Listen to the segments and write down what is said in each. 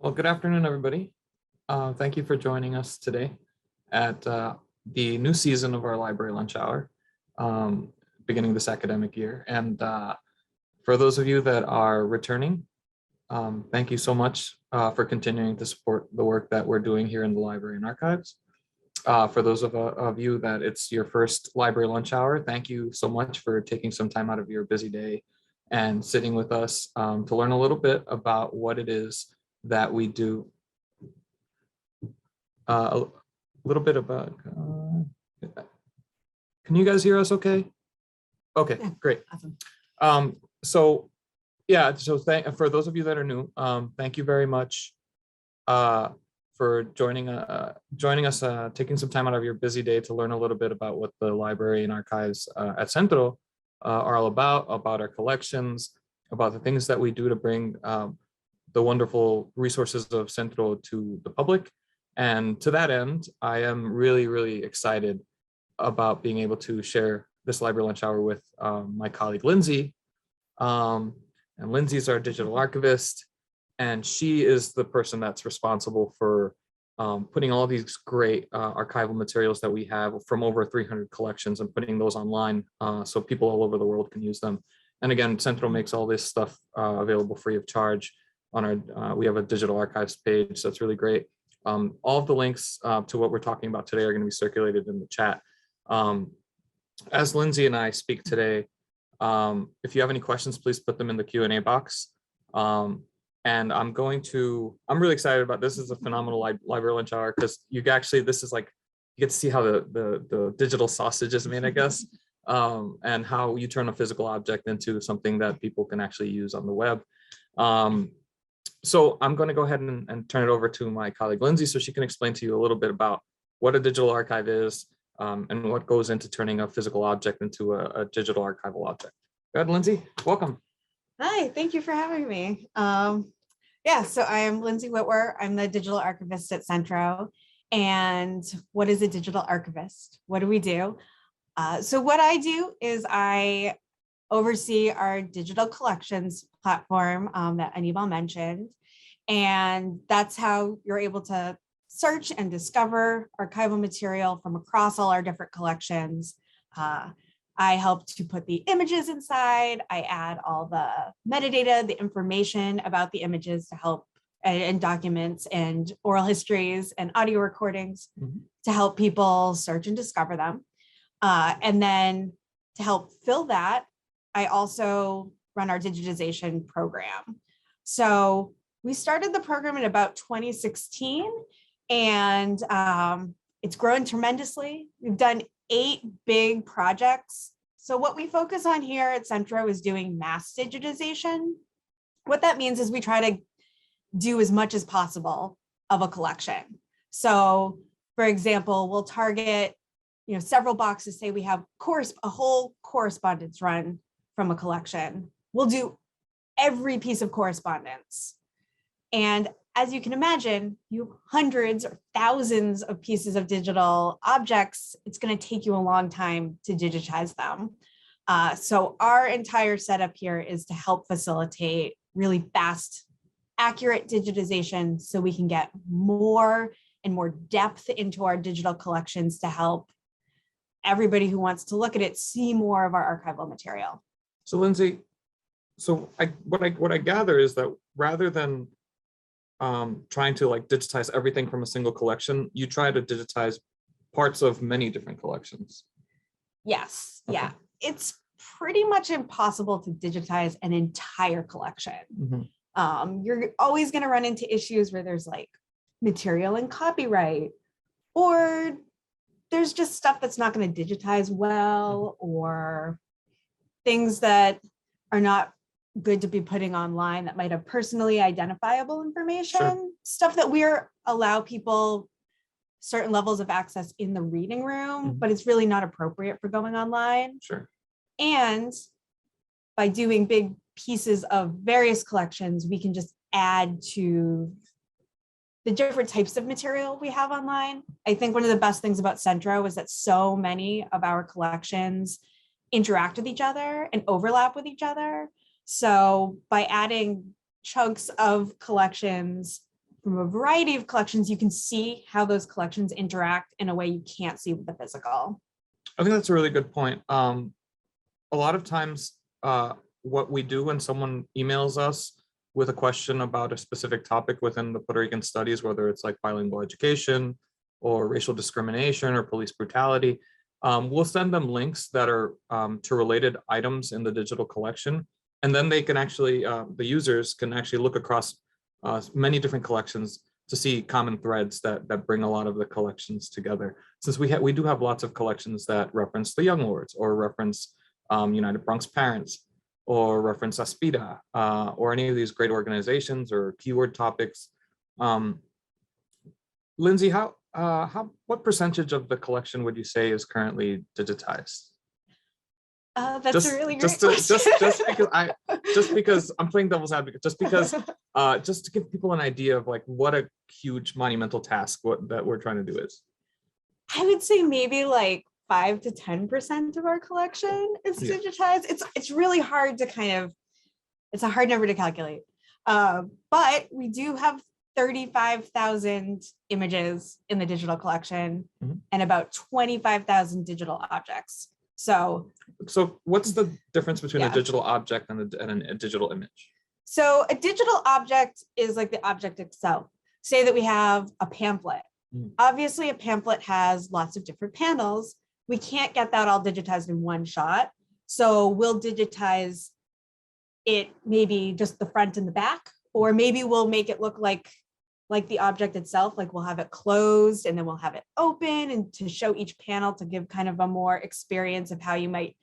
Well, good afternoon, everybody. Thank you for joining us today at the new season of our library lunch hour, beginning this academic year. And for those of you that are returning, thank you so much for continuing to support the work that we're doing here in the library and archives. For those of you that it's your first library lunch hour, thank you so much for taking some time out of your busy day and sitting with us to learn a little bit about what it is that we do. A little bit about, can you guys hear us okay? Okay, great. Awesome. So for those of you that are new, thank you very much for joining us, taking some time out of your busy day to learn a little bit about what the library and archives at CENTRO are all about our collections, about the things that we do to bring the wonderful resources of CENTRO to the public. And to that end, I am really, really excited about being able to share this library lunch hour with my colleague, Lindsay. And Lindsay's our digital archivist, and she is the person that's responsible for putting all these great archival materials that we have from over 300 collections and putting those online so people all over the world can use them. And again, CENTRO makes all this stuff available free of charge on our, we have a digital archives page, so that's really great. All of the links to what we're talking about today are going to be circulated in the chat. As Lindsay and I speak today, if you have any questions, please put them in the Q&A box. And I'm really excited about this. Is a phenomenal library lunch hour because this is like, you get to see how the digital sausage is made, I guess, and how you turn a physical object into something that people can actually use on the web. So I'm going to go ahead and turn it over to my colleague, Lindsay, so she can explain to you a little bit about what a digital archive is and what goes into turning a physical object into a digital archival object. Go ahead, Lindsay. Welcome. Hi, thank you for having me. So I am Lindsay Whitwer. I'm the digital archivist at CENTRO. And what is a digital archivist? What do we do? So what I do is I oversee our digital collections platform that Archival mentioned. And that's how you're able to search and discover archival material from across all our different collections. I help to put the images inside. I add all the metadata, the information about the images to help, and documents and oral histories and audio recordings to help people search and discover them. And then to help fill that, I also run our digitization program. So we started the program in about 2016, and it's grown tremendously. We've done 8 big projects. So what we focus on here at CENTRO is doing mass digitization. What that means is we try to do as much as possible of a collection. So for example, we'll target several boxes. Say we have a whole correspondence run from a collection. We'll do every piece of correspondence. And as you can imagine, you have hundreds or thousands of pieces of digital objects. It's going to take you a long time to digitize them. So our entire setup here is to help facilitate really fast, accurate digitization so we can get more and more depth into our digital collections to help everybody who wants to look at it see more of our archival material. So Lindsay, what I gather is that rather than trying to digitize everything from a single collection, you try to digitize parts of many different collections. Yes. Okay. Yeah. It's pretty much impossible to digitize an entire collection. You're always going to run into issues where there's material and copyright, or there's just stuff that's not going to digitize well, or things that are not good to be putting online that might have personally identifiable information, stuff that we're allow people certain levels of access in the reading room, but it's really not appropriate for going online. Sure. And by doing big pieces of various collections, we can just add to the different types of material we have online. I think one of the best things about CENTRO is that so many of our collections interact with each other and overlap with each other. So by adding chunks of collections from a variety of collections, you can see how those collections interact in a way you can't see with the physical. I think that's a really good point. A lot of times, what we do when someone emails us with a question about a specific topic within the Puerto Rican studies, whether it's like bilingual education or racial discrimination or police brutality, we'll send them links that are to related items in the digital collection. And then they can actually, the users can actually look across many different collections to see common threads that bring a lot of the collections together. Since we do have lots of collections that reference the Young Lords or reference United Bronx Parents or reference Aspida or any of these great organizations or keyword topics. Lindsay, what percentage of the collection would you say is currently digitized? That's a really great question. Just because I'm playing devil's advocate, just to give people an idea of like what a huge monumental task that we're trying to do is. I would say maybe like 5 to 10% of our collection is digitized. It's really hard to it's a hard number to calculate. But we do have 35,000 images in the digital collection and about 25,000 digital objects. So what's the difference between a digital object and a digital image? So a digital object is like the object itself. Say that we have a pamphlet. Obviously, a pamphlet has lots of different panels. We can't get that all digitized in one shot. So we'll digitize it, maybe just the front and the back, or maybe we'll make it look like the object itself, like we'll have it closed and then we'll have it open and to show each panel to give kind of a more experience of how you might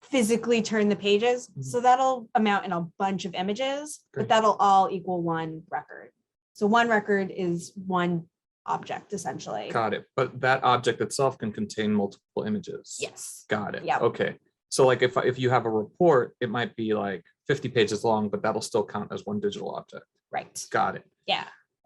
physically turn the pages. So that'll amount in a bunch of images, but that'll all equal one record. So one record is one object essentially. Got it. But that object itself can contain multiple images. Yes. Got it. Yeah. Okay. So like if you have a report, it might be like 50 pages long, but that'll still count as one digital object. Right. Got it. Yeah.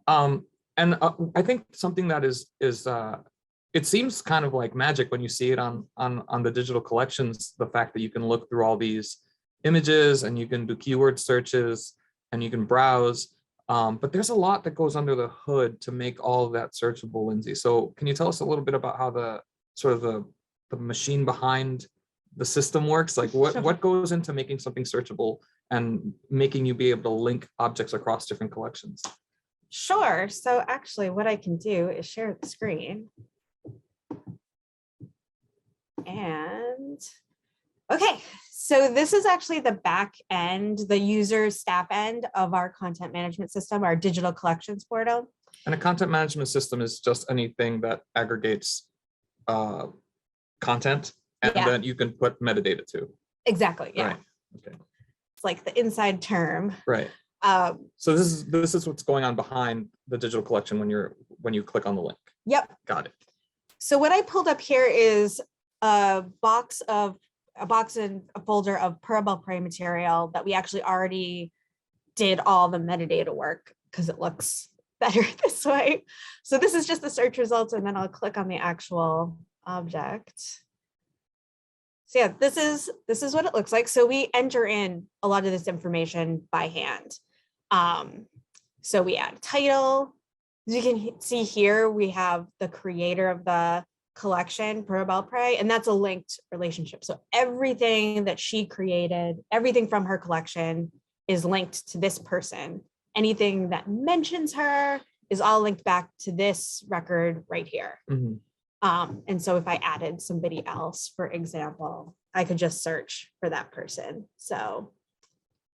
And I think something that is it seems kind of like magic when you see it on the digital collections, the fact that you can look through all these images and you can do keyword searches and you can browse. But there's a lot that goes under the hood to make all of that searchable, Lindsay. So can you tell us a little bit about how the machine behind the system works? Like what goes into making something searchable and making you be able to link objects across different collections? Sure. So actually what I can do is share the screen. And okay, so this is actually the back end, the user staff end of our content management system, our digital collections portal. And a content management system is just anything that aggregates content and then you can put metadata to. Exactly. Yeah. Right. Okay. It's like the inside term. Right. So this is what's going on behind the digital collection when you click on the link. Yep. Got it. So what I pulled up here is a box and a folder of Purple Prey material that we actually already did all the metadata work because it looks better this way. So this is just the search results, and then I'll click on the actual object. So yeah, this is what it looks like. So we enter in a lot of this information by hand. So we add a title. As you can see here, we have the creator of the collection, Purple Prey, and that's a linked relationship. So everything that she created, everything from her collection is linked to this person. Anything that mentions her is all linked back to this record right here. And so if I added somebody else, for example, I could just search for that person. So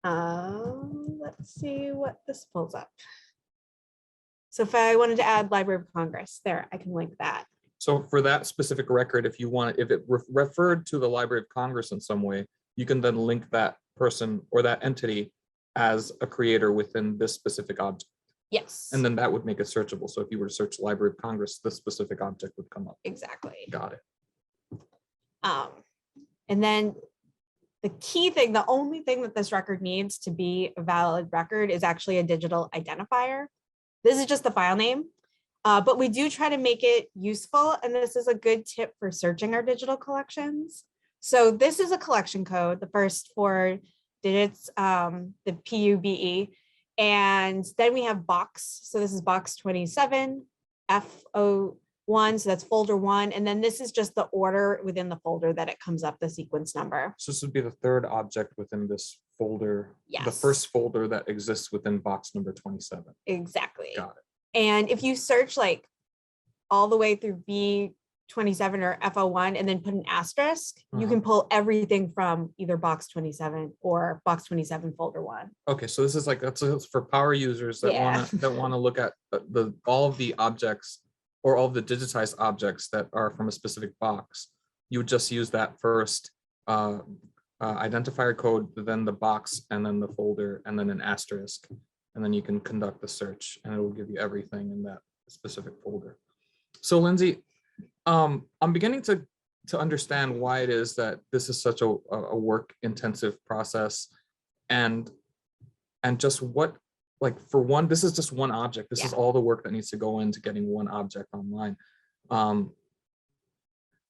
let's see what this pulls up. So if I wanted to add Library of Congress, there, I can link that. So for that specific record, if it referred to the Library of Congress in some way, you can then link that person or that entity as a creator within this specific object. Yes. And then that would make it searchable. So if you were to search Library of Congress, this specific object would come up. Exactly. Got it. And then the key thing, the only thing that this record needs to be a valid record is actually a digital identifier. This is just the file name, but we do try to make it useful. And this is a good tip for searching our digital collections. So this is a collection code, the first 4 digits, the PUBE. And then we have box. So this is box 27, F01. So that's folder 1. And then this is just the order within the folder that it comes up, the sequence number. So this would be the third object within this folder, the Yes. first folder that exists within box number 27. Exactly. Got it. And if you search like all the way through B27 or F01 and then put an asterisk, you can pull everything from either box 27 or box 27 folder 1. Okay, so this is like, that's for power users that want to look at all of the objects or all of the digitized objects that are from a specific box. You would just use that first identifier code, then the box, and then the folder, and then an asterisk, and then you can conduct the search, and it will give you everything in that specific folder. So Lindsay, I'm beginning to understand why it is that this is such a work-intensive process, and just what, like, for one, this is just one object. This is all the work that needs to go into getting one object online.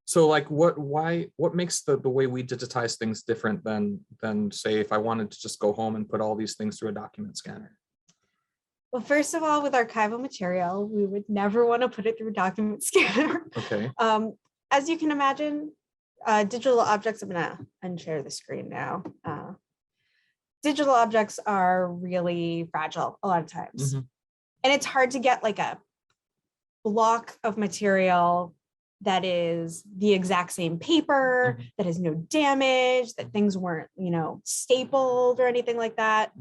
So like, what makes the way we digitize things different than say if I wanted to just go home and put all these things through a document scanner? Well, first of all, with archival material, we would never want to put it through a document scanner. Okay. As you can imagine, digital objects, I'm gonna unshare the screen now. Digital objects are really fragile a lot of times. And it's hard to get like a block of material that is the exact same paper, that has no damage, that things weren't, stapled or anything like that.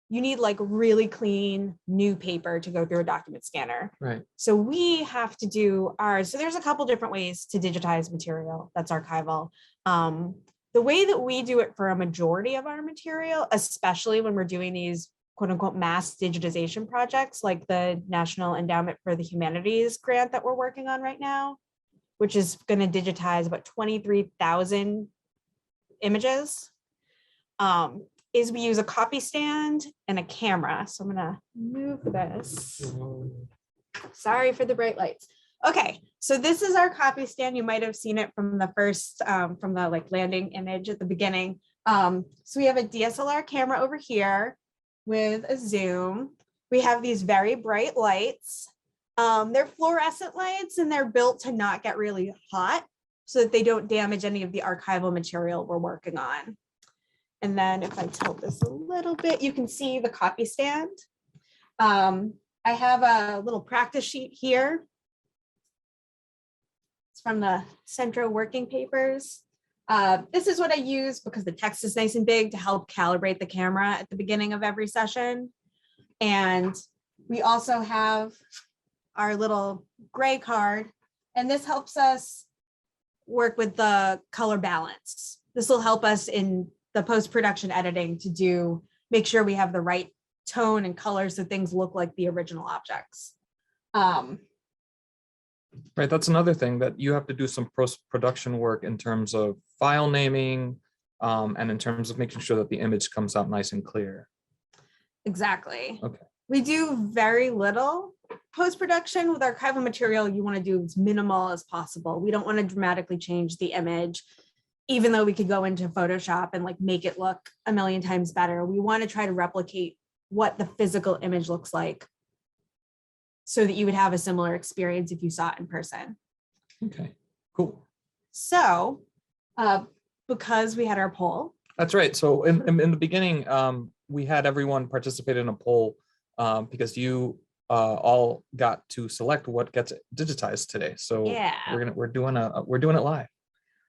You need like really clean new paper to go through a document scanner. Right. So we have to do ours. So there's a couple different ways to digitize material that's archival. The way that we do it for a majority of our material, especially when we're doing these quote unquote mass digitization projects, like the National Endowment for the Humanities grant that we're working on right now, which is going to digitize about 23,000 images, is we use a copy stand and a camera. So I'm going to move this. Sorry for the bright lights. Okay, so this is our copy stand. You might have seen it from the first, from the like landing image at the beginning. So we have a DSLR camera over here with a zoom. We have these very bright lights. They're fluorescent lights and they're built to not get really hot so that they don't damage any of the archival material we're working on. And then if I tilt this a little bit, you can see the copy stand. I have a little practice sheet here. It's from the CENTRO working papers. This is what I use because the text is nice and big to help calibrate the camera at the beginning of every session. And we also have our little gray card, and this helps us work with the color balance. This will help us in the post-production editing to make sure we have the right tone and color so things look like the original objects. Right, that's another thing that you have to do some post-production work in terms of file naming and in terms of making sure that the image comes out nice and clear. Exactly. Okay. We do very little post-production with archival material. You want to do as minimal as possible. We don't want to dramatically change the image, even though we could go into Photoshop and like make it look a million times better. We want to try to replicate what the physical image looks like so that you would have a similar experience if you saw it in person. Okay, cool. So because we had our poll. That's right. So in the beginning, we had everyone participate in a poll because you all got to select what gets digitized today. So yeah, we're doing it live.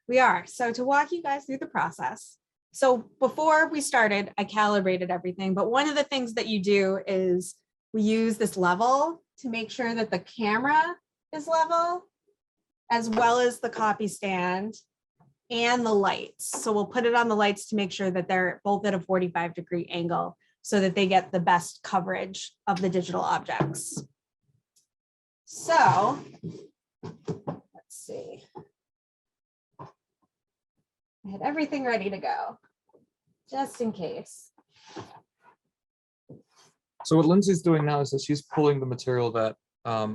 We are. So to walk you guys through the process. So before we started, I calibrated everything. But one of the things that you do is we use this level to make sure that the camera is level, as well as the copy stand and the lights. So we'll put it on the lights to make sure that they're both at a 45-degree angle so that they get the best coverage of the digital objects. So let's see. I had everything ready to go, just in case. So what Lindsay's doing now is that she's pulling the material that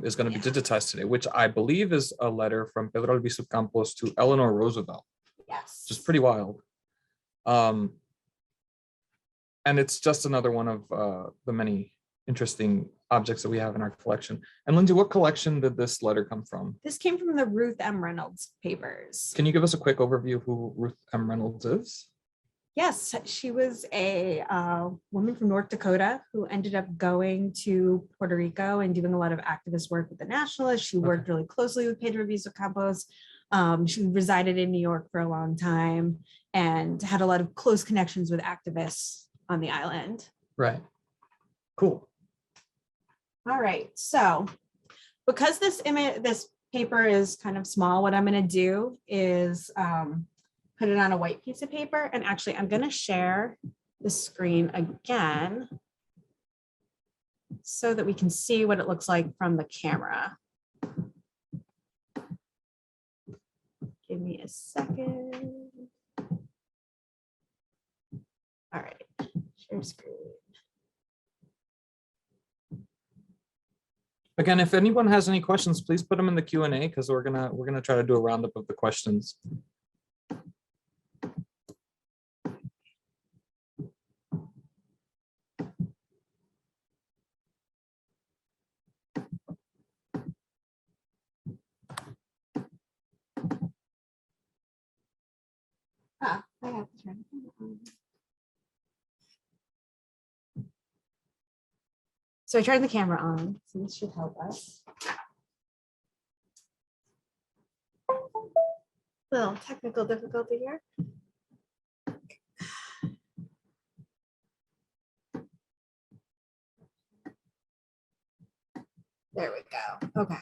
is going to be digitized today, which I believe is a letter from Pedro Albizu Campos to Eleanor Roosevelt. Yes. Which is pretty wild. And and it's just another one of the many interesting objects that we have in our collection. And Lindsay, what collection did this letter come from? This came from the Ruth M Reynolds papers. Can you give us a quick overview of who Ruth M Reynolds is? Yes, she was a woman from North Dakota who ended up going to Puerto Rico and doing a lot of activist work with the Nationalists. She worked really closely with Pedro Viso Campos. She resided in New York for a long time and had a lot of close connections with activists on the island. Right. Cool. All right, so because this paper is kind of small, what I'm going to do is put it on a white piece of paper. And actually, I'm going to share the screen again so that we can see what it looks like from the camera. Give me a second. All right, share screen. Again, if anyone has any questions, please put them in the Q&A because we're gonna try to do a roundup of the questions. I have to turn it on. So I turned the camera on, so this should help us. Little technical difficulty here. There we go. Okay.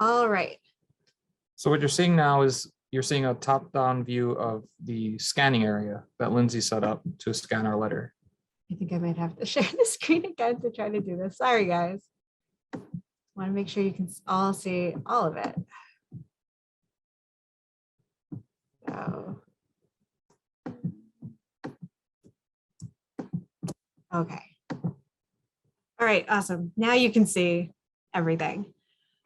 All right. So what you're seeing now is you're seeing a top-down view of the scanning area that Lindsay set up to scan our letter. I think I might have to share the screen again to try to do this. Sorry, guys. Want to make sure you can all see all of it. So, okay. All right, awesome. Now you can see everything.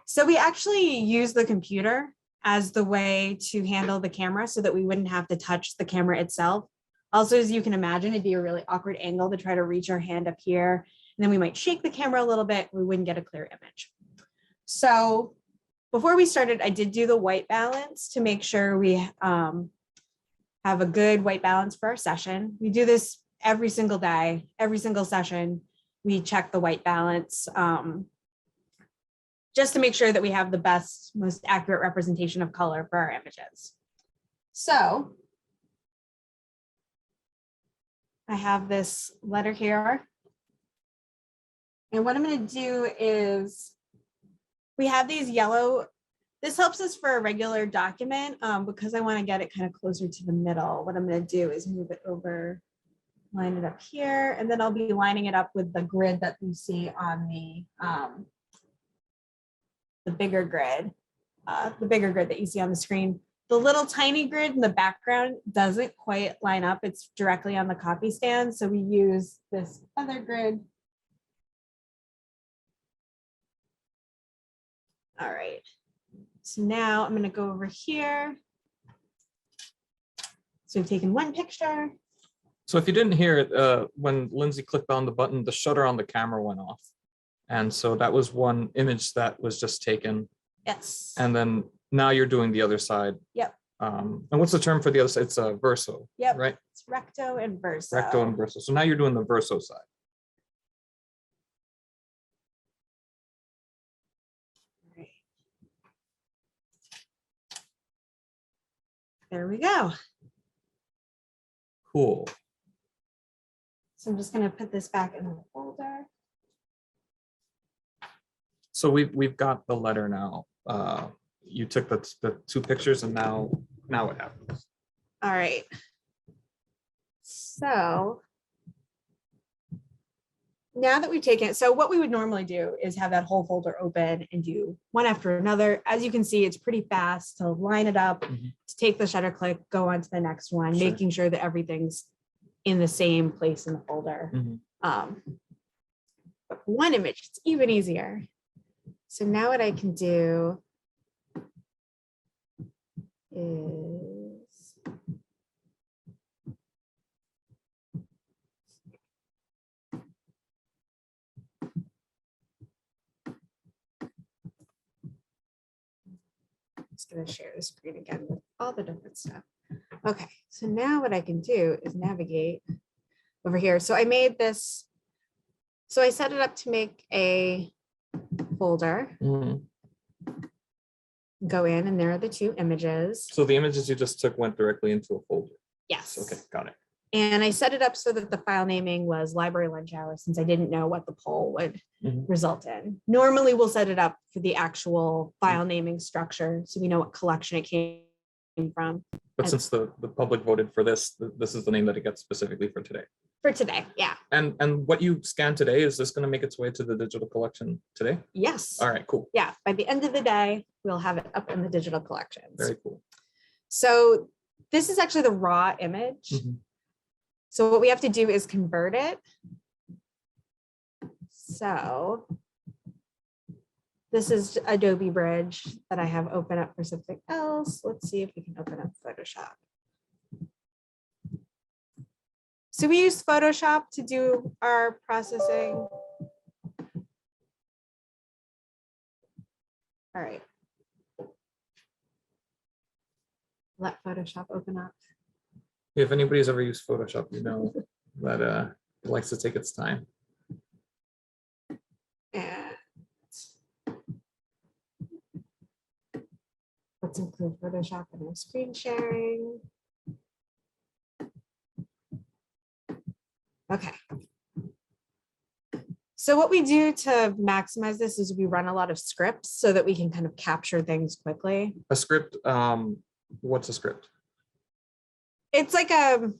So we actually use the computer as the way to handle the camera so that we wouldn't have to touch the camera itself. Also, as you can imagine, it'd be a really awkward angle to try to reach our hand up here. And then we might shake the camera a little bit. We wouldn't get a clear image. So before we started, I did do the white balance to make sure we have a good white balance for our session. We do this every single day, every single session. We check the white balance just to make sure that we have the best, most accurate representation of color for our images. So I have this letter here. And what I'm going to do is we have these yellow, this helps us for a regular document because I want to get it kind of closer to the middle. What I'm going to do is move it over, line it up here, and then I'll be lining it up with the grid that you see on the bigger grid that you see on the screen. The little tiny grid in the background doesn't quite line up. It's directly on the copy stand. So we use this other grid. All right. So now I'm going to go over here. So we've taken one picture. So if you didn't hear it, when Lindsay clicked on the button, the shutter on the camera went off. And so that was one image that was just taken. Yes. And then now you're doing the other side. Yep. And what's the term for the other side? It's a verso. Yep. Right? It's recto and verso. Recto and verso. So now you're doing the verso side. Right. There we go. Cool. So I'm just going to put this back in the folder. So we've got the letter now. You took the two pictures, and now what happens? All right. So now that we've taken, so what we would normally do is have that whole folder open and do one after another. As you can see, it's pretty fast to line it up, to take the shutter click, go on to the next one, Sure. making sure that everything's in the same place in the folder. But for one image, it's even easier. So now what I can do is I'm just going to share the screen again with all the different stuff. Okay, so now what I can do is navigate over here. So I made this, so I set it up to make a folder, Mhm. go in, and there are the two images. So the images you just took went directly into a folder. Yes. Okay, got it. And I set it up so that the file naming was library lunch hour, since I didn't know what the poll would Mhm. result in. Normally we'll set it up for the actual file naming structure, so we know what collection it came from. But since the public voted for this, this is the name that it gets specifically for today. For today, yeah. And what you scan today, is this going to make its way to the digital collection today? Yes. All right, cool. Yeah, by the end of the day, we'll have it up in the digital collections. Very cool. So this is actually the raw image. Mhm. So what we have to do is convert it. So this is Adobe Bridge that I have open up for something else. Let's see if we can open up Photoshop. So we use Photoshop to do our processing. All right. Let Photoshop open up. If anybody's ever used Photoshop, you know that it likes to take its time. And let's include Photoshop in our screen sharing. Okay. So what we do to maximize this is we run a lot of scripts so that we can kind of capture things quickly. A script, what's a script? It's like a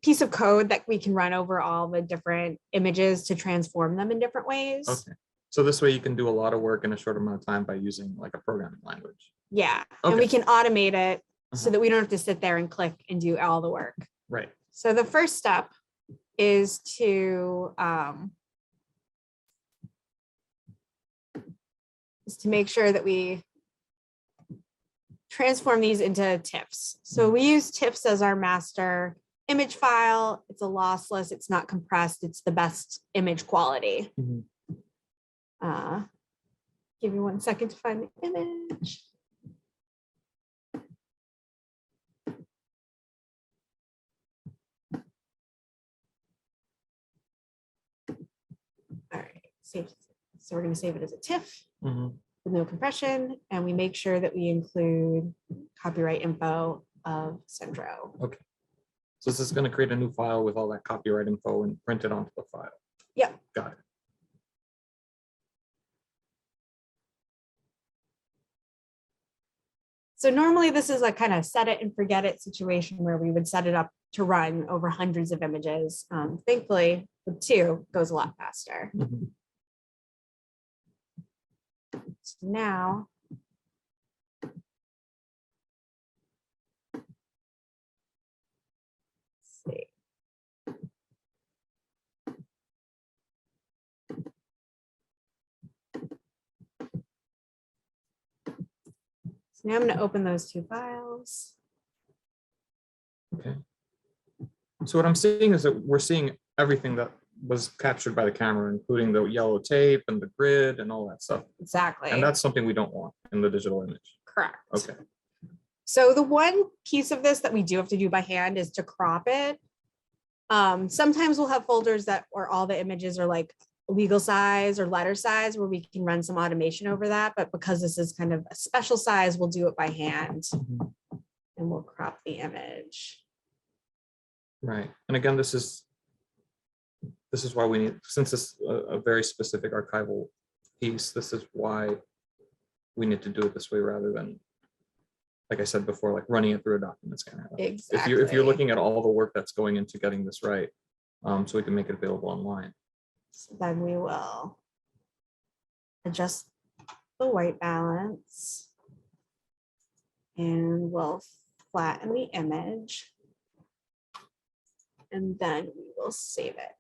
piece of code that we can run over all the different images to transform them in different ways. Okay. So this way you can do a lot of work in a short amount of time by using like a programming language. Yeah. Okay. And we can automate it so Uh-huh. that we don't have to sit there and click and do all the work. Right. So the first step is to make sure that we transform these into TIFFs. So we use TIFFs as our master image file. It's a lossless, it's not compressed, it's the best image quality. Mhm. Give me 1 second to find the image. All right, save. So we're going to save it as a TIFF. Mhm. With no compression, and we make sure that we include copyright info of CENTRO. Okay. So this is going to create a new file with all that copyright info and print it onto the file. Yep. Got it. So normally this is a kind of set it and forget it situation where we would set it up to run over hundreds of images. Thankfully, with 2 goes a lot faster. Mhm. So now, let's see. So now I'm going to open those 2 files. Okay. So what I'm seeing is that we're seeing everything that was captured by the camera, including the yellow tape and the grid and all that stuff. Exactly. And that's something we don't want in the digital image. Correct. Okay. So the one piece of this that we do have to do by hand is to crop it. Sometimes we'll have folders that where all the images are like legal size or letter size where we can run some automation over that. But because this is kind of a special size, we'll do it by hand Mhm. and we'll crop the image. Right. And again, this is why we need, since it's a very specific archival piece, this is why we need to do it this way rather than, like I said before, like running it through a document scanner. Exactly. If you're looking at all the work that's going into getting this right, so we can make it available online. So then we will adjust the white balance and we'll flatten the image. And then we will save it.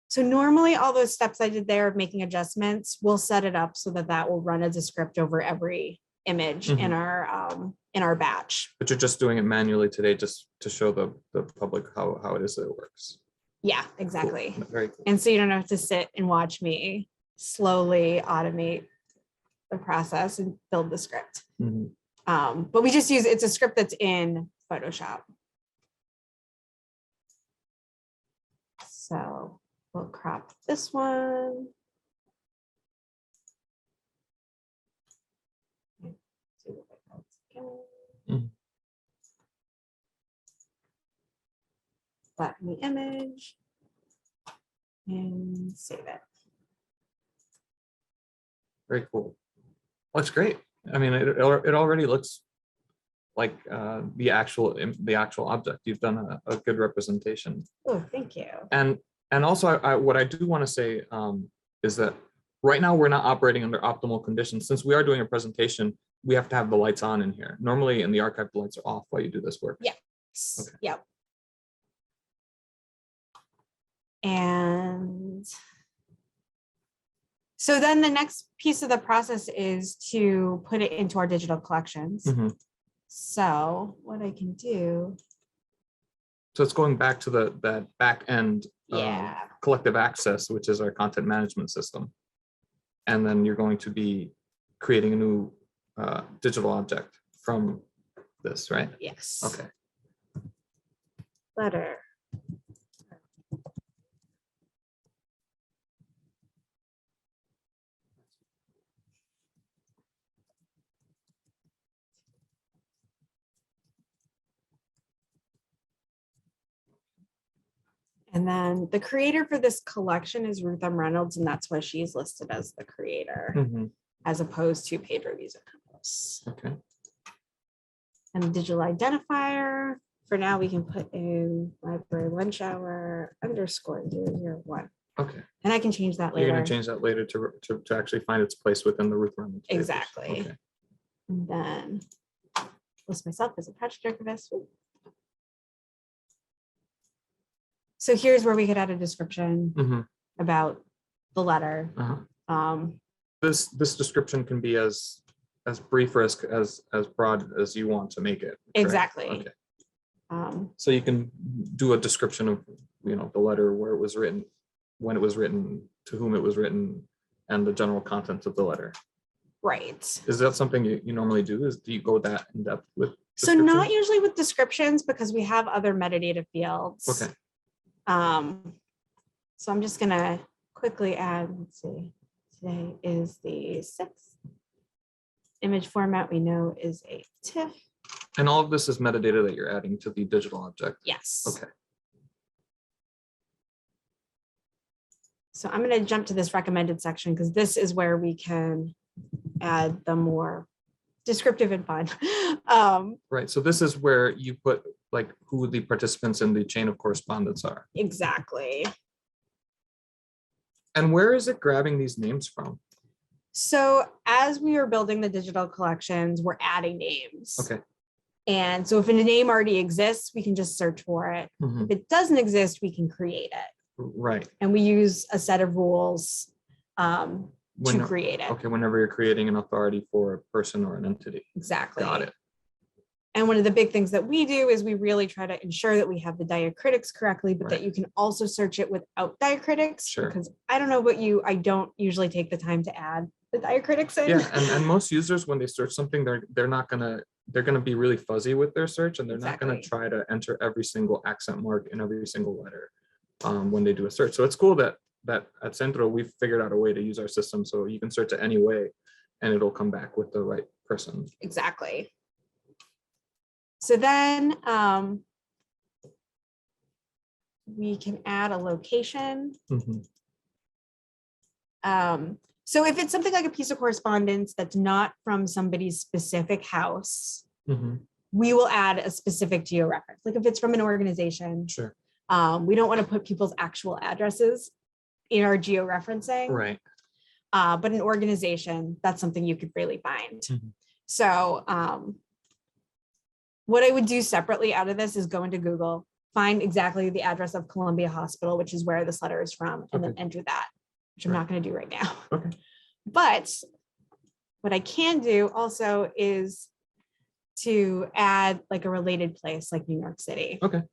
So normally all those steps I did there of making adjustments, we'll set it up so that that will run as a script over every image in our batch. But you're just doing it manually today just to show the public how it is that it works. Yeah, exactly. Cool. Very cool. And so you don't have to sit and watch me slowly automate the process and build the script. But we just use, it's a script that's in Photoshop. So we'll crop this one. Flatten the image and save it. Very cool. Looks great. I mean, it already looks like the actual object. You've done a good representation. Oh, thank you. And also, what I do want to say is that right now we're not operating under optimal conditions. Since we are doing a presentation, we have to have the lights on in here. Normally in the archive, the lights are off while you do this work. Yeah. Okay. Yep. And so then the next piece of the process is to put it into our digital collections. So what I can do. So it's going back to that back end collective access, which is our content management system. And then you're going to be creating a new digital object from this, right? Yes. Okay. Letter. And then the creator for this collection is Ruth M Reynolds, and that's why she's listed as the creator, as opposed to Pedro Villacampos. Okay. And the digital identifier, for now we can put in library lunch hour _001. Okay. And I can change that later. You're going to change that later to actually find its place within the Ruth Reynolds papers. Exactly. Okay. And then list myself as a project archivist. So here's where we could add a description about the letter. This description can be as brief or as broad as you want to make it. Correct? Exactly. Okay. So you can do a description of the letter, where it was written, when it was written, to whom it was written, and the general contents of the letter. Right. Is that something you normally do? Do you go that in depth with? So not usually with descriptions, because we have other metadata fields. Okay. So I'm just gonna quickly add, let's see, today is the 6th. Image format we know is a TIFF. And all of this is metadata that you're adding to the digital object? Yes. Okay. So I'm gonna jump to this recommended section, because this is where we can add the more descriptive and fun. Right, so this is where you put like who the participants in the chain of correspondence are. Exactly. And where is it grabbing these names from? So as we are building the digital collections, we're adding names. Okay. And so if a name already exists, we can just search for it. If it doesn't exist, we can create it. Right. And we use a set of rules to create it. Okay, whenever you're creating an authority for a person or an entity. Exactly. Got it. And one of the big things that we do is we really try to ensure that we have the diacritics correctly, but that you can also search it without diacritics. Sure. Because I don't know about you, I don't usually take the time to add the diacritics in. Yeah, and most users, when they search something, they're gonna be really fuzzy with their search, and they're not gonna try to enter every single accent mark in every single letter when they do a search. So it's cool that at Centro we've figured out a way to use our system so you can search it any way and it'll come back with the right person. Exactly. So then we can add a location. So if it's something like a piece of correspondence that's not from somebody's specific house, we will add a specific georeference. Like if it's from an organization, sure. We don't want to put people's actual addresses in our georeferencing. Right. But an organization, that's something you could really find. So what I would do separately out of this is go into Google find exactly the address of Columbia Hospital, which is where this letter is from, and then enter that, which I'm not going to do right now. Okay. But what I can do also is to add like a related place like New York City. Okay.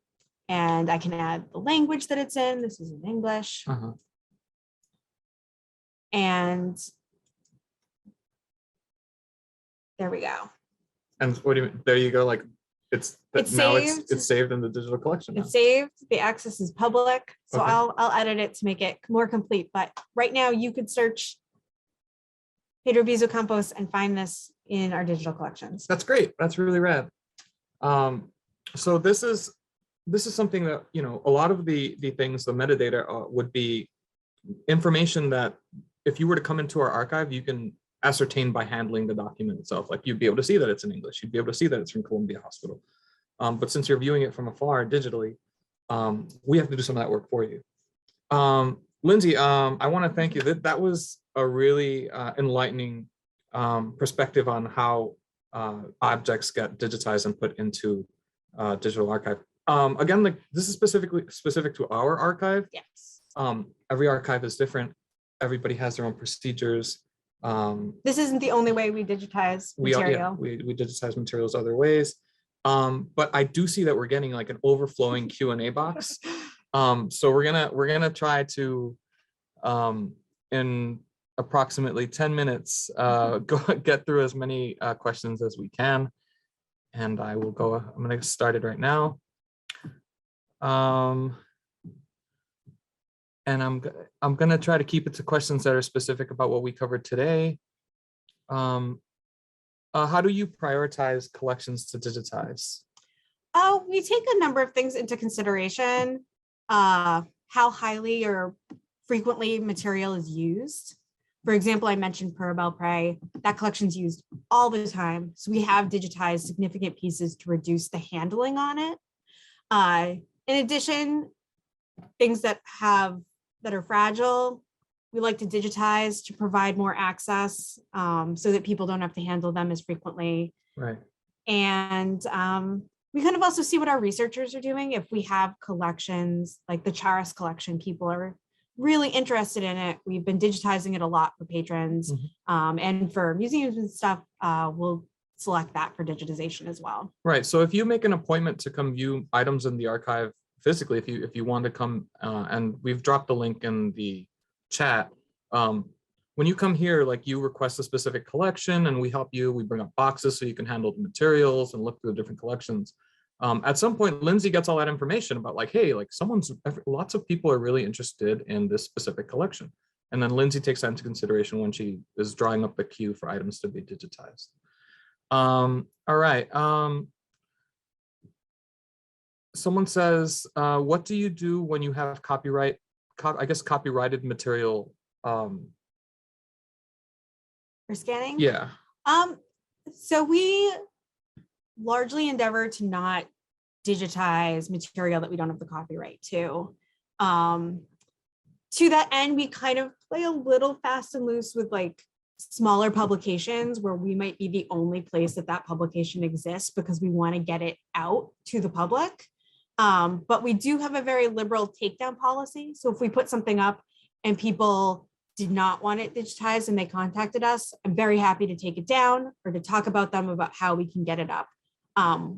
And I can add the language that it's in. This is in English. Uh-huh. And there we go. And what do you mean? There you go. Like it's now saved. it's saved in the digital collection now. It's saved. The access is public. So Okay. I'll edit it to make it more complete. But right now you could search Pedro Bizo Campos and find this in our digital collections. That's great. That's really rad. So this is something that, you know, a lot of the things, the metadata would be information that if you were to come into our archive, you can ascertain by handling the document itself. Like you'd be able to see that it's in English. You'd be able to see that it's from Columbia Hospital. But since you're viewing it from afar digitally, we have to do some of that work for you. Lindsay, I want to thank you. That was a really enlightening perspective on how objects get digitized and put into digital archive. Again, like this is specific to our archive. Yes. Every archive is different. Everybody has their own procedures. This isn't the only way we digitize material. We digitize materials other ways. But I do see that we're getting like an overflowing Q&A box. So we're gonna try to in approximately 10 minutes get through as many questions as we can. And I'm gonna get started right now. And I'm gonna try to keep it to questions that are specific about what we covered today. How do you prioritize collections to digitize? We take a number of things into consideration. How highly or frequently material is used. For example, I mentioned Purabelle Prey. That collection's used all the time. So we have digitized significant pieces to reduce the handling on it. In addition, things that are fragile, we like to digitize to provide more access so that people don't have to handle them as frequently. Right. And we kind of also see what our researchers are doing. If we have collections like the Charas collection, people are really interested in it. We've been digitizing it a lot for patrons. And for museums and stuff, we'll select that for digitization as well. Right. So if you make an appointment to come view items in the archive physically, if you want to come, and we've dropped the link in the chat. When you come here, like you request a specific collection and we help you, we bring up boxes so you can handle the materials and look through the different collections. At some point, Lindsay gets all that information about like, hey, like lots of people are really interested in this specific collection. And then Lindsay takes that into consideration when she is drawing up the queue for items to be digitized. All right. Someone says, what do you do when you have copyrighted material? For scanning? Yeah. So we largely endeavor to not digitize material that we don't have the copyright to. To that end, we kind of play a little fast and loose with like smaller publications where we might be the only place that publication exists because we want to get it out to the public. But we do have a very liberal takedown policy. So if we put something up and people did not want it digitized and they contacted us, I'm very happy to take it down or to talk about them about how we can get it up.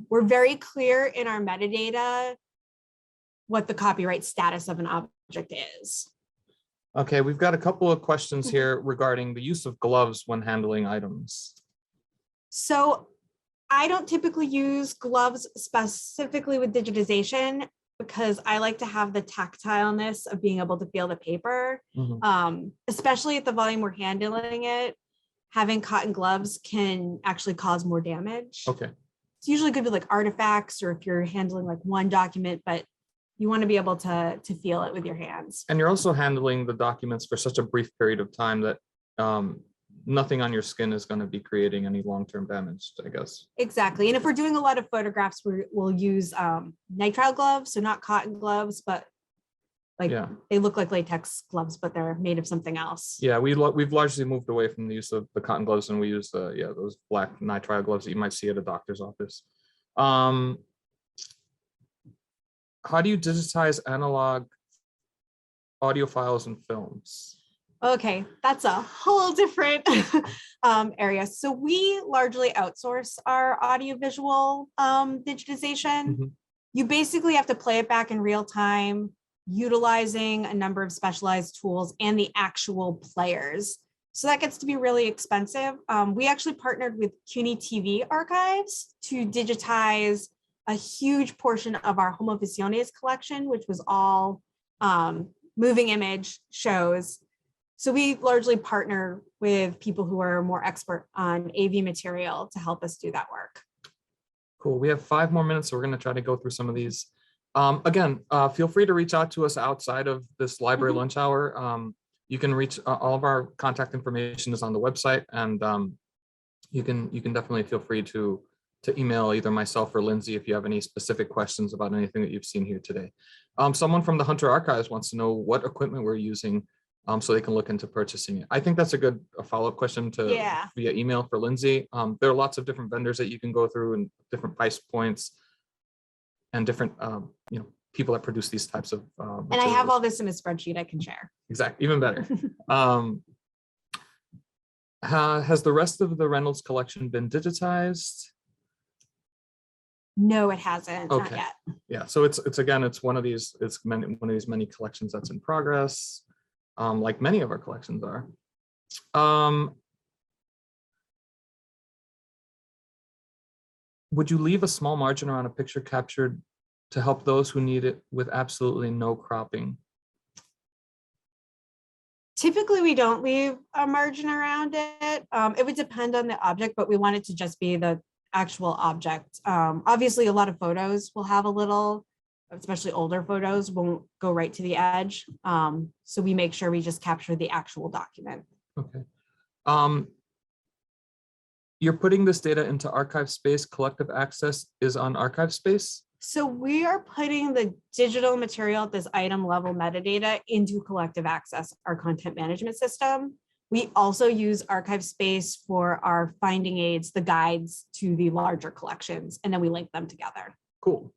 We're very clear in our metadata what the copyright status of an object is. Okay, we've got a couple of questions here regarding the use of gloves when handling items. So I don't typically use gloves specifically with digitization because I like to have the tactileness of being able to feel the paper, especially at the volume we're handling it. Having cotton gloves can actually cause more damage. Okay. It's usually good with like artifacts or if you're handling like one document, but you want to be able to feel it with your hands. And you're also handling the documents for such a brief period of time that nothing on your skin is going to be creating any long-term damage, I guess. Exactly. And if we're doing a lot of photographs, we'll use nitrile gloves, so not cotton gloves, but like they look like latex gloves, but they're made of something else. Yeah, we've largely moved away from the use of the cotton gloves, and we use those black nitrile gloves that you might see at a doctor's office. how do you digitize analog audio files and films? Okay, that's a whole different area. So we largely outsource our audiovisual digitization. Mhm. You basically have to play it back in real time, utilizing a number of specialized tools and the actual players. So that gets to be really expensive. We actually partnered with CUNY TV archives to digitize a huge portion of our Homo Visiones collection, which was all moving image shows. So we largely partner with people who are more expert on AV material to help us do that work. Cool. We have 5 more minutes, so we're going to try to go through some of these. Again, feel free to reach out to us outside of this library lunch hour. You can reach all of our contact information is on the website, and you can definitely feel free to email either myself or Lindsay if you have any specific questions about anything that you've seen here today. Someone from the Hunter Archives wants to know what equipment we're using, so they can look into purchasing it. I think that's a good follow-up question to via email for Lindsay. There are lots of different vendors that you can go through and different price points and different people that produce these types of and I have all this in a spreadsheet I can share. Exactly, even better. Has the rest of the Reynolds collection been digitized? No, it hasn't. Okay. Not yet. Yeah, so it's one of these many collections that's in progress, like many of our collections are. Would you leave a small margin around a picture captured to help those who need it with absolutely no cropping? Typically, we don't leave a margin around it. It would depend on the object, but we want it to just be the actual object. Obviously, a lot of photos will have a little, especially older photos, won't go right to the edge. So we make sure we just capture the actual document. Okay. You're putting this data into archive space. Collective access is on archive space. So we are putting the digital material, this item level metadata, into collective access, our content management system. We also use archive space for our finding aids, the guides to the larger collections, and then we link them together. Cool.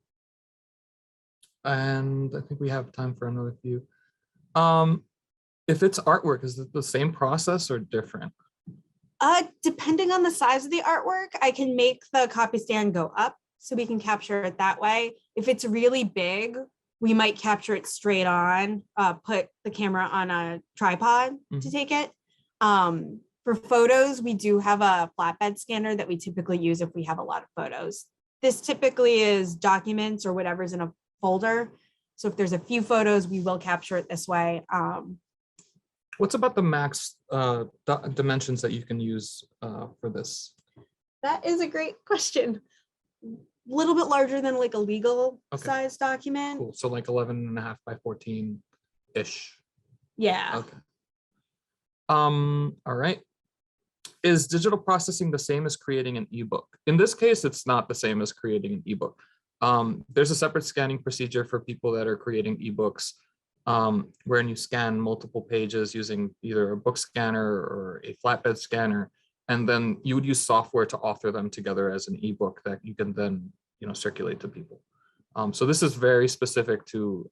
And I think we have time for another few. If it's artwork, is it the same process or different? Depending on the size of the artwork, I can make the copy stand go up so we can capture it that way. If it's really big, we might capture it straight on, put the camera on a tripod to take it. For photos, we do have a flatbed scanner that we typically use if we have a lot of photos. This typically is documents or whatever's in a folder. So if there's a few photos, we will capture it this way. What's about the max dimensions that you can use for this? That is a great question. A little bit larger than like a legal size document. Cool. So like 11.5 by 14-ish. Yeah. Okay. All right. Is digital processing the same as creating an ebook? In this case, it's not the same as creating an ebook. There's a separate scanning procedure for people that are creating ebooks, wherein you scan multiple pages using either a book scanner or a flatbed scanner, and then you would use software to author them together as an ebook that you can then circulate to people. So this is very specific to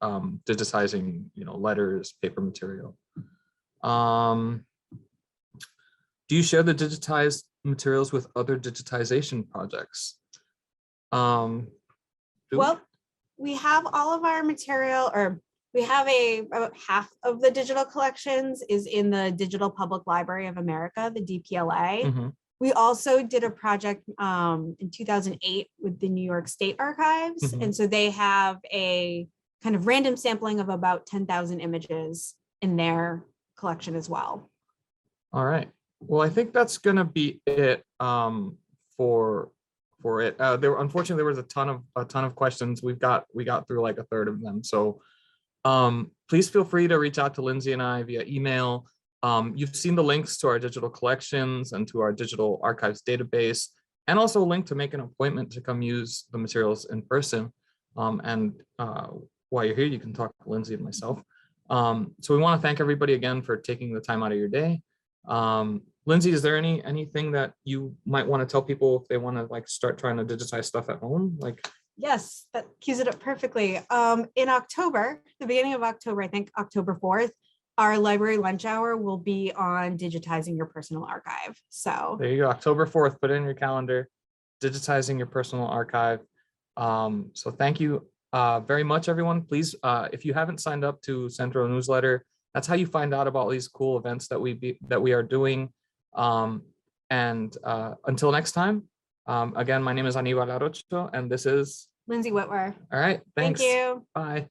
digitizing letters, paper material. Do you share the digitized materials with other digitization projects? Well, we have all of our material, or we have about half of the digital collections is in the Digital Public Library of America, the DPLA. We also did a project in 2008 with the New York State Archives. And so they have a kind of random sampling of about 10,000 images in their collection as well. All right. Well, I think that's going to be it for it. Unfortunately, there was a ton of questions. We got through like a third of them. So please feel free to reach out to Lindsay and I via email. You've seen the links to our digital collections and to our digital archives database, and also a link to make an appointment to come use the materials in person. And while you're here, you can talk to Lindsay and myself. So we want to thank everybody again for taking the time out of your day. Lindsay, is there anything that you might want to tell people if they want to like start trying to digitize stuff at home? Yes, that cues it up perfectly. In October, the beginning of October, I think October 4th, our library lunch hour will be on digitizing your personal archive. So There you go, October 4th, put it in your calendar, digitizing your personal archive. So thank you very much, everyone. Please, if you haven't signed up to CENTRO newsletter, that's how you find out about these cool events that we are doing. Until next time, again, my name is Aníbal Arocho, and this is Lindsay Whitwer. all right. Thank Thanks. you. Bye.